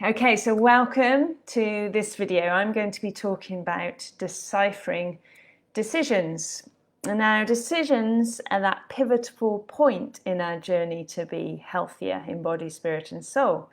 Okay, so welcome to this video. I'm going to be talking about deciphering decisions. And now decisions are that pivotal point in our journey to be healthier in body, spirit and soul.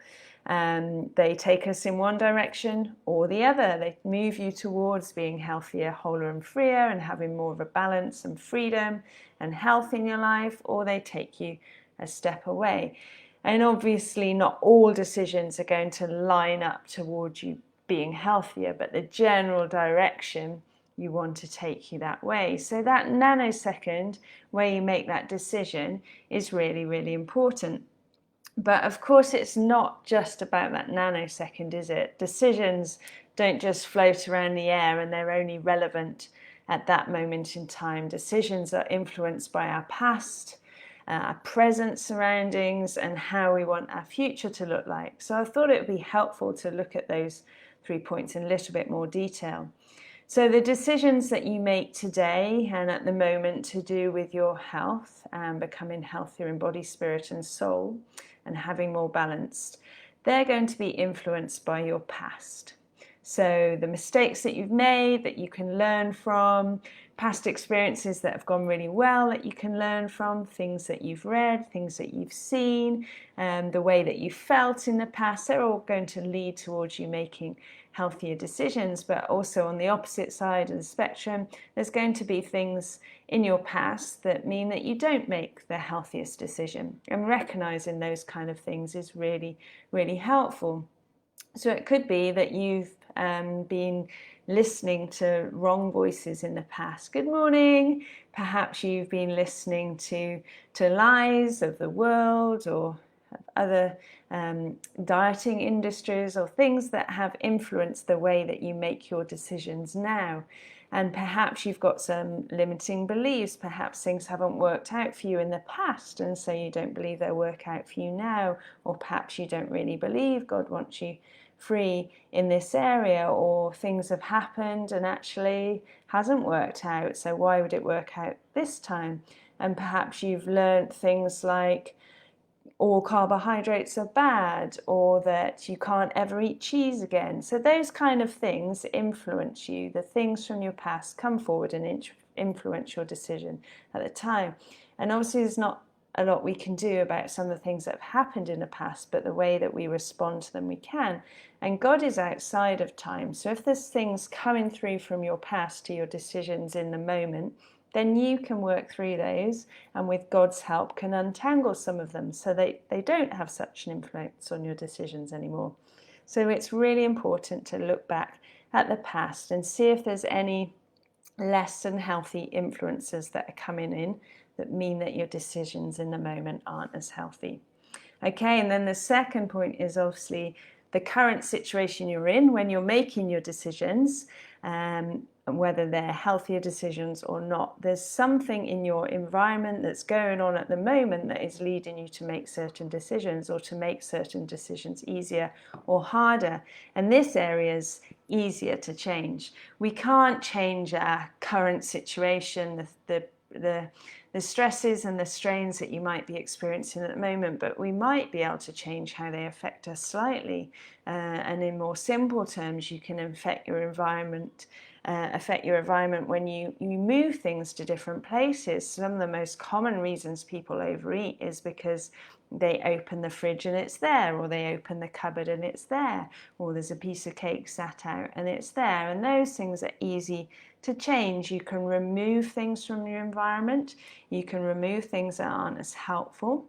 They take us in one direction or the other. They move you towards being healthier, wholer and freer and having more of a balance and freedom and health in your life, or they take you a step away. And obviously not all decisions are going to line up towards you being healthier, but the general direction you want to take you that way. So that nanosecond where you make that decision is really, really important. But of course, it's not just about that nanosecond, is it? Decisions don't just float around the air and they're only relevant at that moment in time. Decisions are influenced by our past, our present surroundings, and how we want our future to look like. So I thought it would be helpful to look at those 3 points in a little bit more detail. So the decisions that you make today and at the moment to do with your health and becoming healthier in body, spirit and soul and having more balanced, they're going to be influenced by your past. So the mistakes that you've made that you can learn from, past experiences that have gone really well that you can learn from, things that you've read, things that you've seen, the way that you felt in the past, they're all going to lead towards you making healthier decisions. But also on the opposite side of the spectrum, there's going to be things in your past that mean that you don't make the healthiest decision. And recognizing those kind of things is really, really helpful. So it could be that you've been listening to wrong voices in the past. Good morning. Perhaps you've been listening to lies of the world or other dieting industries or things that have influenced the way that you make your decisions now. And perhaps you've got some limiting beliefs. Perhaps things haven't worked out for you in the past, and so you don't believe they'll work out for you now. Or perhaps you don't really believe God wants you free in this area, or things have happened and actually hasn't worked out. So why would it work out this time? And perhaps you've learned things like all carbohydrates are bad, or that you can't ever eat cheese again. So those kind of things influence you. The things from your past come forward and influence your decision at the time. And obviously there's not a lot we can do about some of the things that have happened in the past, but the way that we respond to them we can. And God is outside of time. So if there's things coming through from your past to your decisions in the moment, then you can work through those and with God's help can untangle some of them so they don't have such an influence on your decisions anymore. So it's really important to look back at the past and see if there's any less than healthy influences that are coming in that mean that your decisions in the moment aren't as healthy. Okay, and then the second point is obviously the current situation you're in when you're making your decisions, and whether they're healthier decisions or not. There's something in your environment that's going on at the moment that is leading you to make certain decisions, or to make certain decisions easier or harder. And this area is easier to change. We can't change our current situation, the stresses and the strains that you might be experiencing at the moment, but we might be able to change how they affect us slightly. And in more simple terms, you can affect your environment when you move things to different places. Some of the most common reasons people overeat is because they open the fridge and it's there, or they open the cupboard and it's there, or there's a piece of cake sat out and it's there. And those things are easy to change. You can remove things from your environment. You can remove things that aren't as helpful.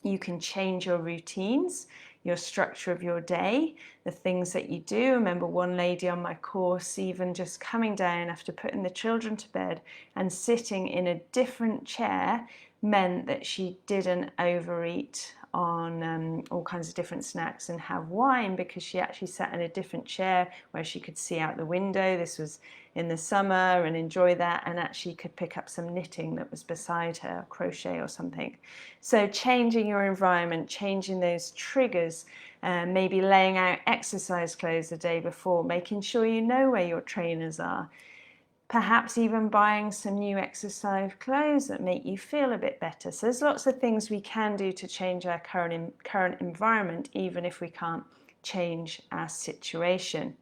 You can change your routines, your structure of your day, the things that you do. I remember one lady on my course even just coming down after putting the children to bed and sitting in a different chair meant that she didn't overeat on all kinds of different snacks and have wine, because she actually sat in a different chair where she could see out the window. This was in the summer, and enjoy that, and actually could pick up some knitting that was beside her, crochet or something. So changing your environment, changing those triggers, maybe laying out exercise clothes the day before, making sure you know where your trainers are. Perhaps even buying some new exercise clothes that make you feel a bit better. So there's lots of things we can do to change our current environment, even if we can't change our situation.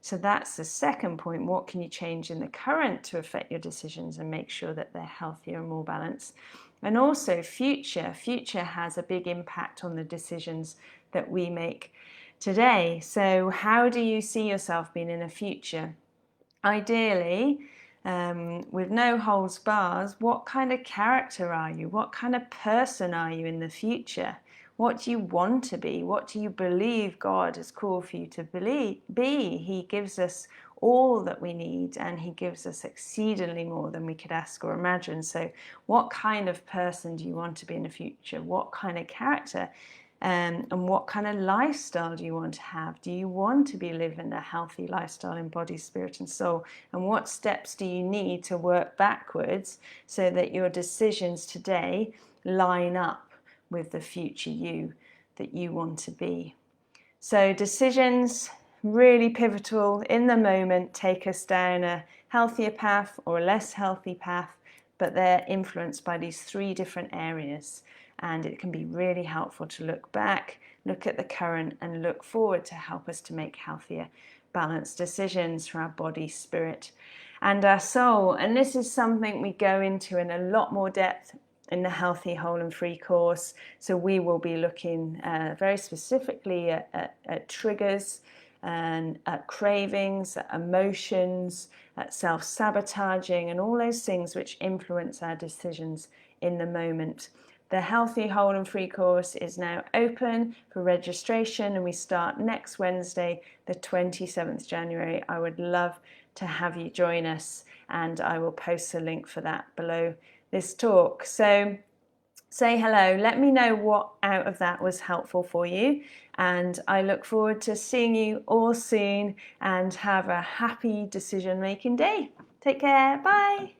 So that's the second point. What can you change in the current to affect your decisions and make sure that they're healthier and more balanced? And also future. Future has a big impact on the decisions that we make today. So how do you see yourself being in the future? Ideally, with no holds bars, what kind of character are you? What kind of person are you in the future? What do you want to be? What do you believe God has called for you to be? He gives us all that we need, and He gives us exceedingly more than we could ask or imagine. So what kind of person do you want to be in the future? What kind of character? And what kind of lifestyle do you want to have? Do you want to be living a healthy lifestyle in body, spirit, and soul? And what steps do you need to work backwards so that your decisions today line up with the future you that you want to be? So decisions, really pivotal in the moment, take us down a healthier path or a less healthy path, but they're influenced by these three different areas. And it can be really helpful to look back, look at the current, and look forward to help us to make healthier, balanced decisions for our body, spirit, and our soul. And this is something we go into in a lot more depth in the Healthy, Whole and Free course. So we will be looking very specifically at triggers and at cravings, at emotions, at self-sabotaging, and all those things which influence our decisions in the moment. The Healthy, Whole and Free course is now open for registration, and we start next Wednesday, the 27th January. I would love to have you join us, and I will post a link for that below this talk. So say hello, let me know what out of that was helpful for you, and I look forward to seeing you all soon, and have a happy decision-making day. Take care, bye.